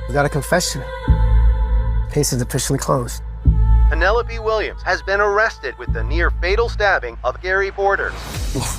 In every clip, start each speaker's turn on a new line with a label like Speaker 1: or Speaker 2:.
Speaker 1: We got a confession. Case is officially closed.
Speaker 2: Penelope Williams has been arrested with the near-fatal stabbing of Gary Borders.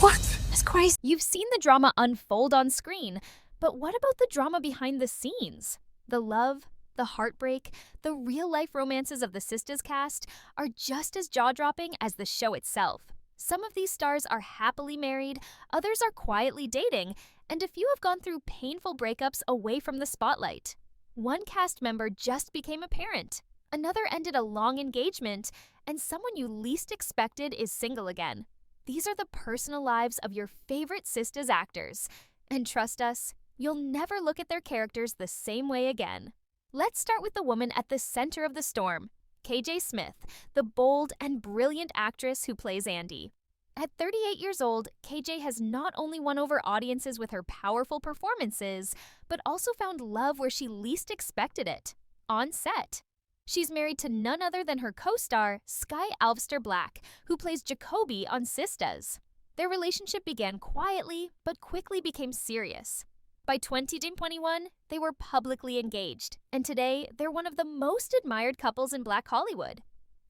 Speaker 1: What?
Speaker 3: That's crazy. You've seen the drama unfold on screen, but what about the drama behind the scenes? The love, the heartbreak, the real-life romances of the Sistas cast are just as jaw-dropping as the show itself. Some of these stars are happily married, others are quietly dating, and a few have gone through painful breakups away from the spotlight. One cast member just became a parent, another ended a long engagement, and someone you least expected is single again. These are the personal lives of your favorite Sistas actors, and trust us, you'll never look at their characters the same way again. Let's start with the woman at the center of the storm, KJ Smith, the bold and brilliant actress who plays Andy. At 38 years old, KJ has not only won over audiences with her powerful performances, but also found love where she least expected it, on set. She's married to none other than her co-star, Skyh Alvester Black, who plays Jacoby on Sistas. Their relationship began quietly, but quickly became serious. By 2021, they were publicly engaged, and today they're one of the most admired couples in Black Hollywood.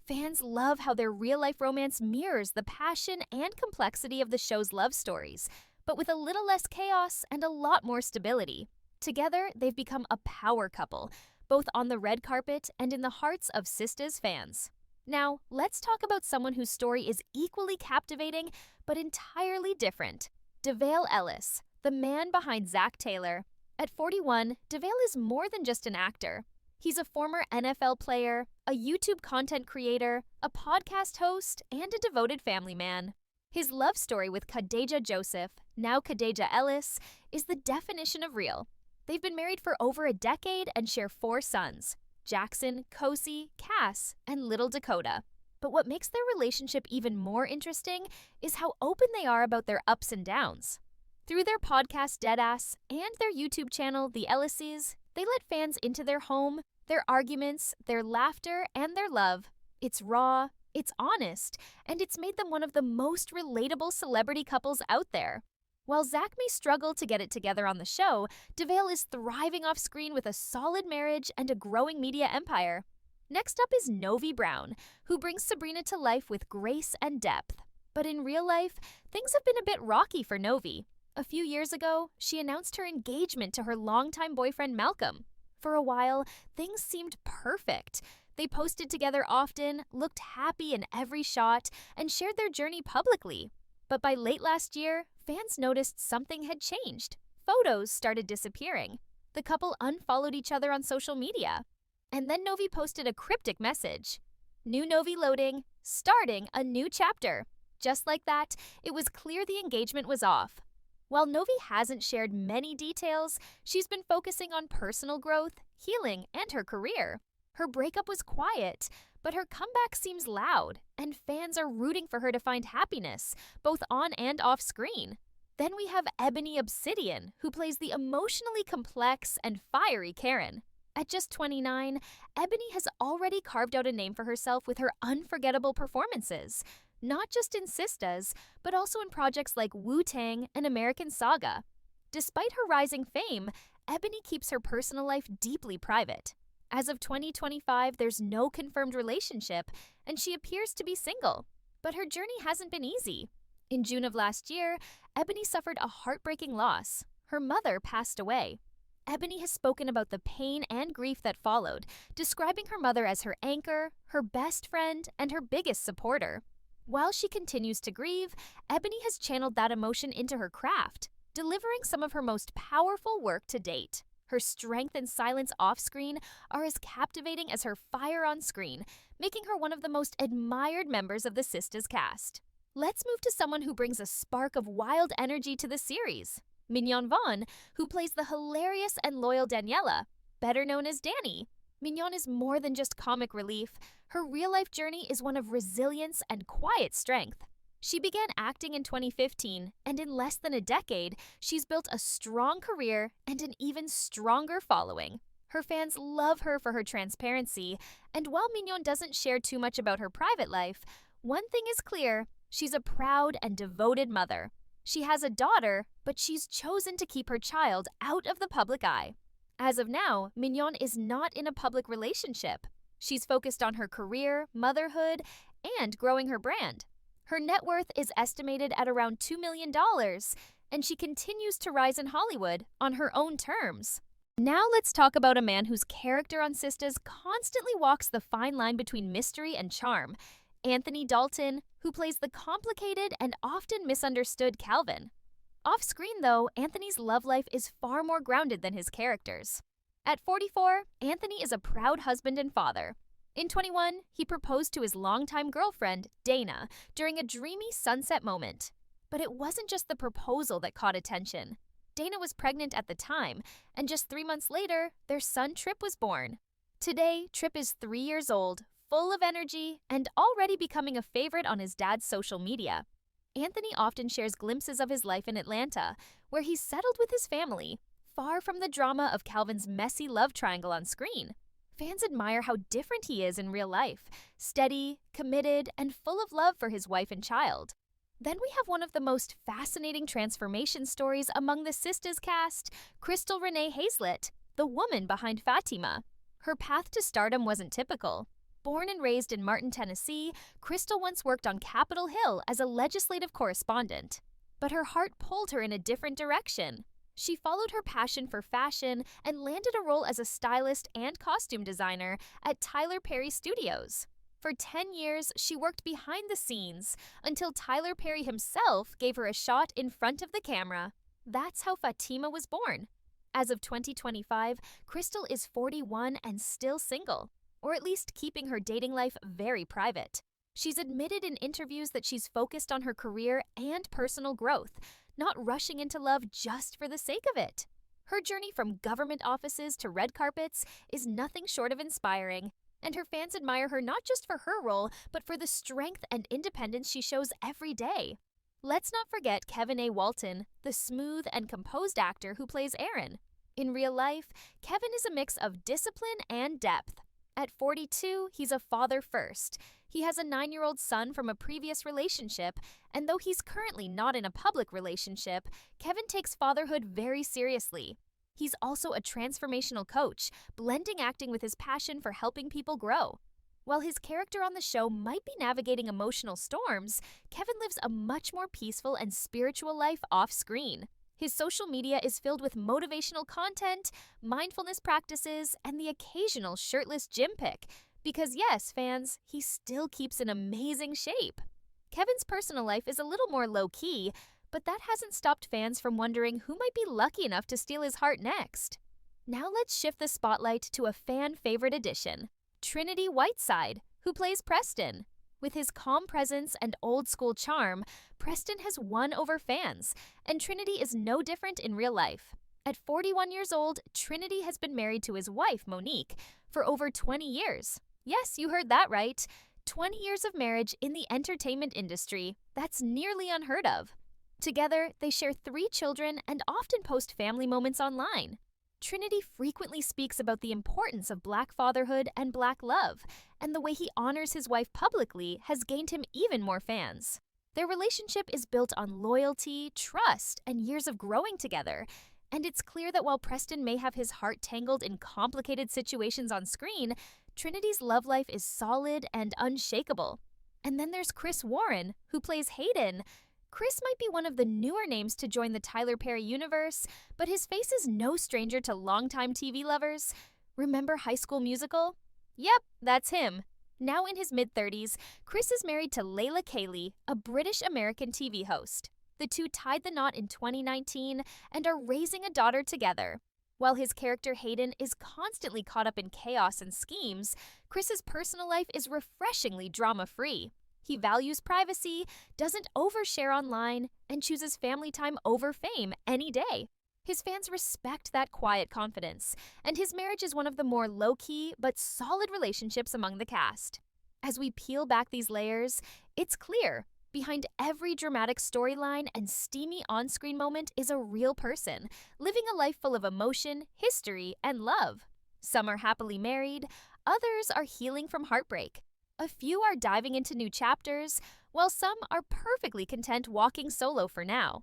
Speaker 3: Fans love how their real-life romance mirrors the passion and complexity of the show's love stories, but with a little less chaos and a lot more stability. Together, they've become a power couple, both on the red carpet and in the hearts of Sistas fans. Now, let's talk about someone whose story is equally captivating, but entirely different. Devale Ellis, the man behind Zack Taylor. At 41, Devale is more than just an actor. He's a former NFL player, a YouTube content creator, a podcast host, and a devoted family man. His love story with Kadéjah Joseph, now Kadéjah Ellis, is the definition of real. They've been married for over a decade and share 4 sons, Jackson, Kosi, Cass, and little Dakota. But what makes their relationship even more interesting is how open they are about their ups and downs. Through their podcast Deadass and their YouTube channel The Ellises, they let fans into their home, their arguments, their laughter, and their love. It's raw, it's honest, and it's made them one of the most relatable celebrity couples out there. While Zack may struggle to get it together on the show, Devale is thriving off screen with a solid marriage and a growing media empire. Next up is Novi Brown, who brings Sabrina to life with grace and depth. But in real life, things have been a bit rocky for Novi. A few years ago, she announced her engagement to her longtime boyfriend Malcolm. For a while, things seemed perfect. They posted together often, looked happy in every shot, and shared their journey publicly. But by late last year, fans noticed something had changed. Photos started disappearing. The couple unfollowed each other on social media. And then Novi posted a cryptic message. New Novi loading, starting a new chapter. Just like that, it was clear the engagement was off. While Novi hasn't shared many details, she's been focusing on personal growth, healing, and her career. Her breakup was quiet, but her comeback seems loud, and fans are rooting for her to find happiness, both on and off screen. Then we have Ebony Obsidian, who plays the emotionally complex and fiery Karen. At just 29, Ebony has already carved out a name for herself with her unforgettable performances. Not just in Sistas, but also in projects like Wu-Tang and American Saga. Despite her rising fame, Ebony keeps her personal life deeply private. As of 2025, there's no confirmed relationship, and she appears to be single. But her journey hasn't been easy. In June of last year, Ebony suffered a heartbreaking loss. Her mother passed away. Ebony has spoken about the pain and grief that followed, describing her mother as her anchor, her best friend, and her biggest supporter. While she continues to grieve, Ebony has channeled that emotion into her craft, delivering some of her most powerful work to date. Her strength and silence off-screen are as captivating as her fire on screen, making her one of the most admired members of the Sistas cast. Let's move to someone who brings a spark of wild energy to the series. Mignon Vaughn, who plays the hilarious and loyal Daniela, better known as Danny. Mignon is more than just comic relief. Her real-life journey is one of resilience and quiet strength. She began acting in 2015, and in less than a decade, she's built a strong career and an even stronger following. Her fans love her for her transparency, and while Mignon doesn't share too much about her private life, one thing is clear: she's a proud and devoted mother. She has a daughter, but she's chosen to keep her child out of the public eye. As of now, Mignon is not in a public relationship. She's focused on her career, motherhood, and growing her brand. Her net worth is estimated at around $2 million, and she continues to rise in Hollywood on her own terms. Now let's talk about a man whose character on Sistas constantly walks the fine line between mystery and charm, Anthony Dalton, who plays the complicated and often misunderstood Calvin. Off-screen, though, Anthony's love life is far more grounded than his characters. At 44, Anthony is a proud husband and father. In 21, he proposed to his longtime girlfriend, Dana, during a dreamy sunset moment. But it wasn't just the proposal that caught attention. Dana was pregnant at the time, and just 3 months later, their son Trip was born. Today, Trip is 3 years old, full of energy, and already becoming a favorite on his dad's social media. Anthony often shares glimpses of his life in Atlanta, where he's settled with his family, far from the drama of Calvin's messy love triangle on screen. Fans admire how different he is in real life, steady, committed, and full of love for his wife and child. Then we have one of the most fascinating transformation stories among the Sistas cast, Crystal Renee Hazlett, the woman behind Fatima. Her path to stardom wasn't typical. Born and raised in Martin, Tennessee, Crystal once worked on Capitol Hill as a legislative correspondent. But her heart pulled her in a different direction. She followed her passion for fashion and landed a role as a stylist and costume designer at Tyler Perry Studios. For 10 years, she worked behind the scenes until Tyler Perry himself gave her a shot in front of the camera. That's how Fatima was born. As of 2025, Crystal is 41 and still single, or at least keeping her dating life very private. She's admitted in interviews that she's focused on her career and personal growth, not rushing into love just for the sake of it. Her journey from government offices to red carpets is nothing short of inspiring, and her fans admire her not just for her role, but for the strength and independence she shows every day. Let's not forget Kevin A. Walton, the smooth and composed actor who plays Aaron. In real life, Kevin is a mix of discipline and depth. At 42, he's a father first. He has a 9-year-old son from a previous relationship, and though he's currently not in a public relationship, Kevin takes fatherhood very seriously. He's also a transformational coach, blending acting with his passion for helping people grow. While his character on the show might be navigating emotional storms, Kevin lives a much more peaceful and spiritual life off-screen. His social media is filled with motivational content, mindfulness practices, and the occasional shirtless gym pic. Because yes, fans, he still keeps in amazing shape. Kevin's personal life is a little more low-key, but that hasn't stopped fans from wondering who might be lucky enough to steal his heart next. Now let's shift the spotlight to a fan-favorite addition, Trinity Whiteside, who plays Preston. With his calm presence and old-school charm, Preston has won over fans, and Trinity is no different in real life. At 41 years old, Trinity has been married to his wife, Monique, for over 20 years. Yes, you heard that right. 20 years of marriage in the entertainment industry. That's nearly unheard of. Together, they share 3 children and often post family moments online. Trinity frequently speaks about the importance of Black fatherhood and Black love, and the way he honors his wife publicly has gained him even more fans. Their relationship is built on loyalty, trust, and years of growing together, and it's clear that while Preston may have his heart tangled in complicated situations on screen, Trinity's love life is solid and unshakable. And then there's Chris Warren, who plays Hayden. Chris might be one of the newer names to join the Tyler Perry universe, but his face is no stranger to longtime TV lovers. Remember High School Musical? Yep, that's him. Now in his mid-30s, Chris is married to Layla Cayley, a British-American TV host. The two tied the knot in 2019 and are raising a daughter together. While his character Hayden is constantly caught up in chaos and schemes, Chris's personal life is refreshingly drama-free. He values privacy, doesn't overshare online, and chooses family time over fame any day. His fans respect that quiet confidence, and his marriage is one of the more low-key but solid relationships among the cast. As we peel back these layers, it's clear, behind every dramatic storyline and steamy on-screen moment is a real person, living a life full of emotion, history, and love. Some are happily married, others are healing from heartbreak. A few are diving into new chapters, while some are perfectly content walking solo for now.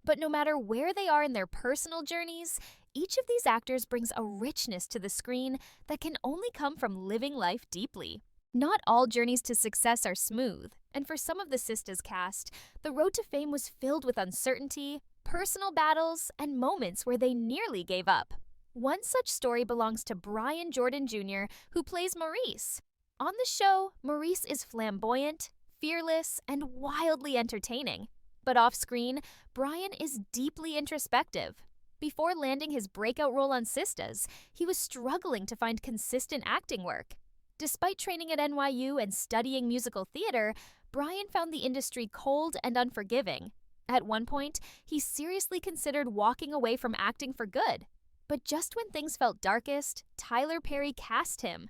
Speaker 3: But no matter where they are in their personal journeys, each of these actors brings a richness to the screen that can only come from living life deeply. Not all journeys to success are smooth, and for some of the Sistas cast, the road to fame was filled with uncertainty, personal battles, and moments where they nearly gave up. One such story belongs to Brian Jordan Jr., who plays Maurice. On the show, Maurice is flamboyant, fearless, and wildly entertaining. But off-screen, Brian is deeply introspective. Before landing his breakout role on Sistas, he was struggling to find consistent acting work. Despite training at NYU and studying musical theater, Brian found the industry cold and unforgiving. At one point, he seriously considered walking away from acting for good. But just when things felt darkest, Tyler Perry cast him.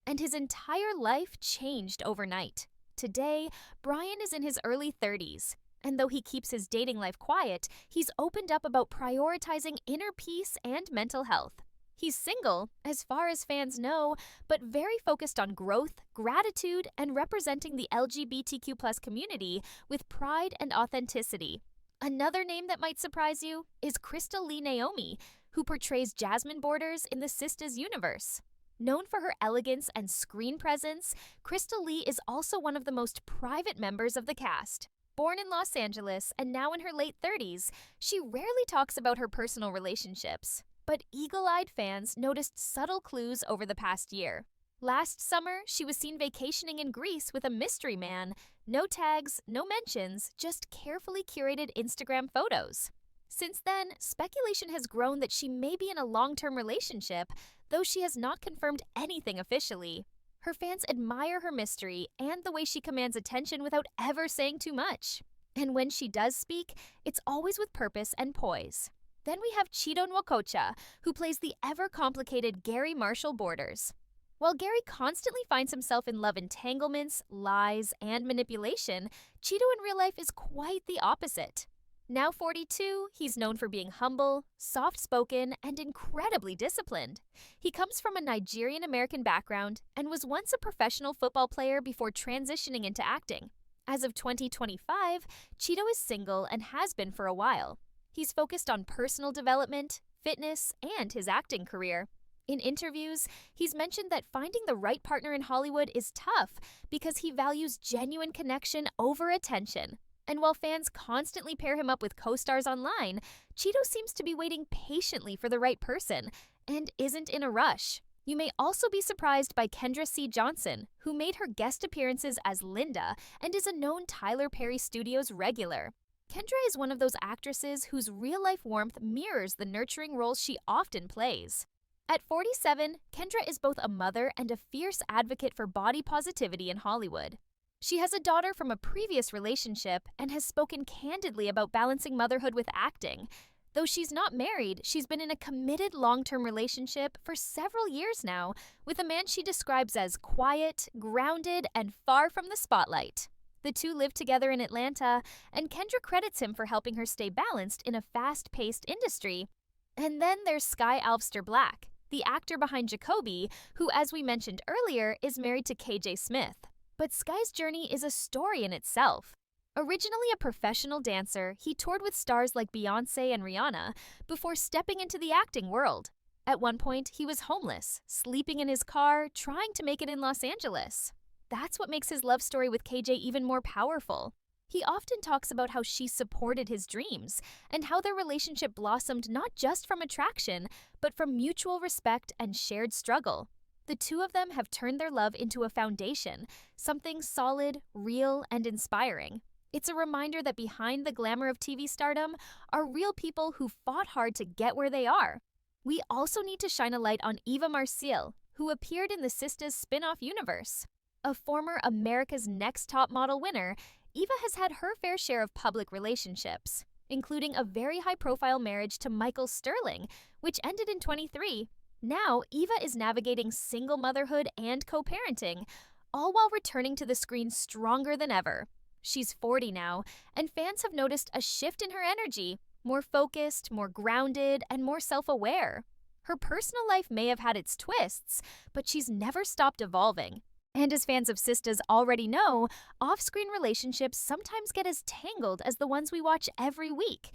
Speaker 3: And his entire life changed overnight. Today, Brian is in his early 30s. And though he keeps his dating life quiet, he's opened up about prioritizing inner peace and mental health. He's single, as far as fans know, but very focused on growth, gratitude, and representing the LGBTQ+ community with pride and authenticity. Another name that might surprise you is Crystal Lee Naomi, who portrays Jasmine Borders in the Sistas universe. Known for her elegance and screen presence, Crystal Lee is also one of the most private members of the cast. Born in Los Angeles and now in her late 30s, she rarely talks about her personal relationships. But eagle-eyed fans noticed subtle clues over the past year. Last summer, she was seen vacationing in Greece with a mystery man. No tags, no mentions, just carefully curated Instagram photos. Since then, speculation has grown that she may be in a long-term relationship, though she has not confirmed anything officially. Her fans admire her mystery and the way she commands attention without ever saying too much. And when she does speak, it's always with purpose and poise. Then we have Cheeto Nwokocha, who plays the ever-complicated Gary Marshall Borders. While Gary constantly finds himself in love entanglements, lies, and manipulation, Cheeto in real life is quite the opposite. Now 42, he's known for being humble, soft-spoken, and incredibly disciplined. He comes from a Nigerian-American background and was once a professional football player before transitioning into acting. As of 2025, Cheeto is single and has been for a while. He's focused on personal development, fitness, and his acting career. In interviews, he's mentioned that finding the right partner in Hollywood is tough because he values genuine connection over attention. And while fans constantly pair him up with co-stars online, Cheeto seems to be waiting patiently for the right person and isn't in a rush. You may also be surprised by Kendra C. Johnson, who made her guest appearances as Linda and is a known Tyler Perry Studios regular. Kendra is one of those actresses whose real-life warmth mirrors the nurturing roles she often plays. At 47, Kendra is both a mother and a fierce advocate for body positivity in Hollywood. She has a daughter from a previous relationship and has spoken candidly about balancing motherhood with acting. Though she's not married, she's been in a committed long-term relationship for several years now with a man she describes as quiet, grounded, and far from the spotlight. The two live together in Atlanta, and Kendra credits him for helping her stay balanced in a fast-paced industry. And then there's Skyh Alvester Black, the actor behind Jacoby, who, as we mentioned earlier, is married to KJ Smith. But Sky's journey is a story in itself. Originally a professional dancer, he toured with stars like Beyoncé and Rihanna before stepping into the acting world. At one point, he was homeless, sleeping in his car, trying to make it in Los Angeles. That's what makes his love story with KJ even more powerful. He often talks about how she supported his dreams and how their relationship blossomed not just from attraction, but from mutual respect and shared struggle. The two of them have turned their love into a foundation, something solid, real, and inspiring. It's a reminder that behind the glamour of TV stardom are real people who fought hard to get where they are. We also need to shine a light on Eva Marcille, who appeared in the Sistas spin-off universe. A former America's Next Top Model winner, Eva has had her fair share of public relationships, including a very high-profile marriage to Michael Sterling, which ended in 2023. Now, Eva is navigating single motherhood and co-parenting, all while returning to the screen stronger than ever. She's 40 now, and fans have noticed a shift in her energy, more focused, more grounded, and more self-aware. Her personal life may have had its twists, but she's never stopped evolving. And as fans of Sistas already know, off-screen relationships sometimes get as tangled as the ones we watch every week.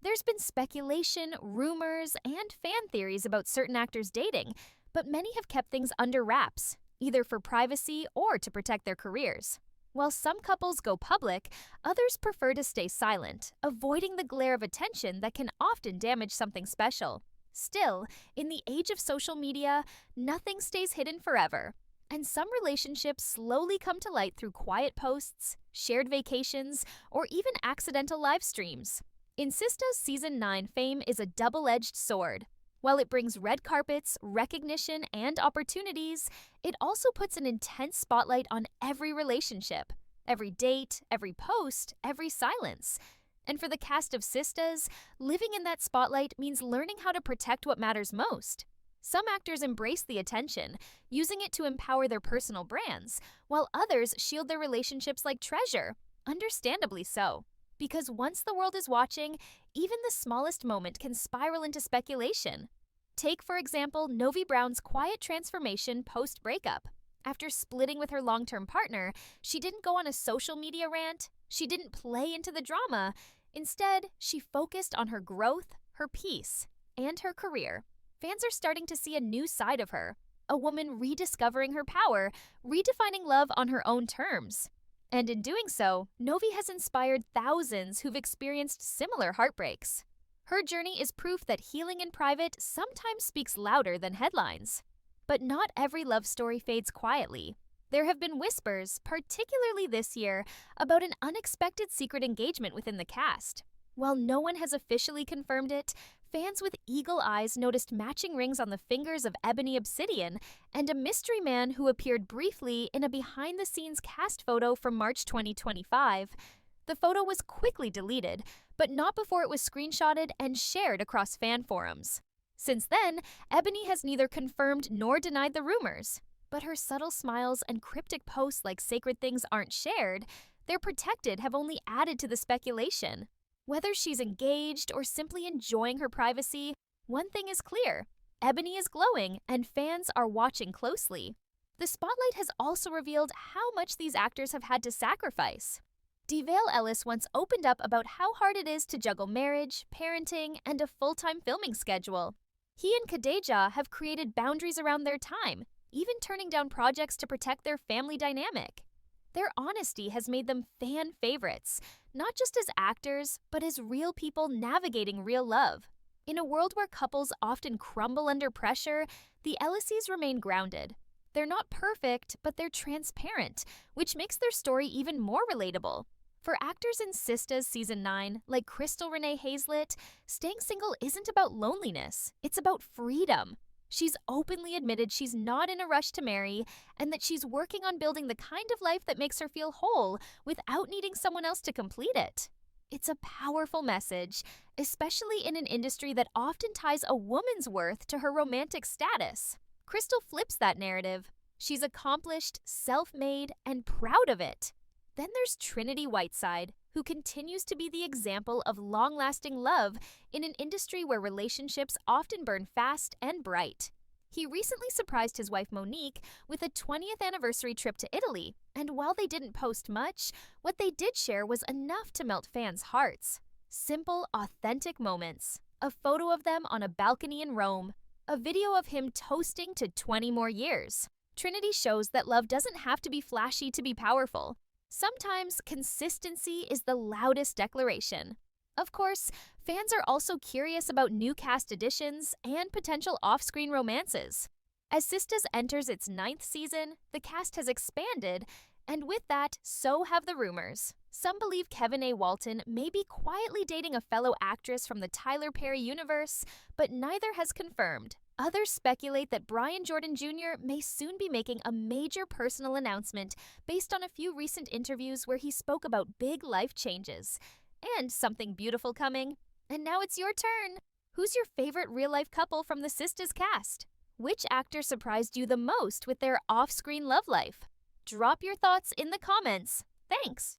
Speaker 3: There's been speculation, rumors, and fan theories about certain actors dating, but many have kept things under wraps, either for privacy or to protect their careers. While some couples go public, others prefer to stay silent, avoiding the glare of attention that can often damage something special. Still, in the age of social media, nothing stays hidden forever, and some relationships slowly come to light through quiet posts, shared vacations, or even accidental live streams. In Sistas Season 9, fame is a double-edged sword. While it brings red carpets, recognition, and opportunities, it also puts an intense spotlight on every relationship, every date, every post, every silence. And for the cast of Sistas, living in that spotlight means learning how to protect what matters most. Some actors embrace the attention, using it to empower their personal brands, while others shield their relationships like treasure, understandably so. Because once the world is watching, even the smallest moment can spiral into speculation. Take, for example, Novi Brown's quiet transformation post-breakup. After splitting with her long-term partner, she didn't go on a social media rant, she didn't play into the drama. Instead, she focused on her growth, her peace, and her career. Fans are starting to see a new side of her, a woman rediscovering her power, redefining love on her own terms. And in doing so, Novi has inspired thousands who've experienced similar heartbreaks. Her journey is proof that healing in private sometimes speaks louder than headlines. But not every love story fades quietly. There have been whispers, particularly this year, about an unexpected secret engagement within the cast. While no one has officially confirmed it, fans with eagle eyes noticed matching rings on the fingers of Ebony Obsidian and a mystery man who appeared briefly in a behind-the-scenes cast photo from March 2025. The photo was quickly deleted, but not before it was screenshotted and shared across fan forums. Since then, Ebony has neither confirmed nor denied the rumors. But her subtle smiles and cryptic posts like sacred things aren't shared, they're protected, have only added to the speculation. Whether she's engaged or simply enjoying her privacy, one thing is clear: Ebony is glowing and fans are watching closely. The spotlight has also revealed how much these actors have had to sacrifice. Devale Ellis once opened up about how hard it is to juggle marriage, parenting, and a full-time filming schedule. He and Kadéjah have created boundaries around their time, even turning down projects to protect their family dynamic. Their honesty has made them fan favorites, not just as actors, but as real people navigating real love. In a world where couples often crumble under pressure, the Ellises remain grounded. They're not perfect, but they're transparent, which makes their story even more relatable. For actors in Sistas Season 9, like Crystal Renee Hazlett, staying single isn't about loneliness, it's about freedom. She's openly admitted she's not in a rush to marry and that she's working on building the kind of life that makes her feel whole without needing someone else to complete it. It's a powerful message, especially in an industry that often ties a woman's worth to her romantic status. Crystal flips that narrative. She's accomplished, self-made, and proud of it. Then there's Trinity Whiteside, who continues to be the example of long-lasting love in an industry where relationships often burn fast and bright. He recently surprised his wife Monique with a 20th anniversary trip to Italy, and while they didn't post much, what they did share was enough to melt fans' hearts. Simple, authentic moments. A photo of them on a balcony in Rome. A video of him toasting to 20 more years. Trinity shows that love doesn't have to be flashy to be powerful. Sometimes consistency is the loudest declaration. Of course, fans are also curious about new cast additions and potential off-screen romances. As Sistas enters its 9th season, the cast has expanded, and with that, so have the rumors. Some believe Kevin A. Walton may be quietly dating a fellow actress from the Tyler Perry universe, but neither has confirmed. Others speculate that Brian Jordan Jr. may soon be making a major personal announcement based on a few recent interviews where he spoke about big life changes. And something beautiful coming. And now it's your turn. Who's your favorite real-life couple from the Sistas cast? Which actor surprised you the most with their off-screen love life? Drop your thoughts in the comments. Thanks!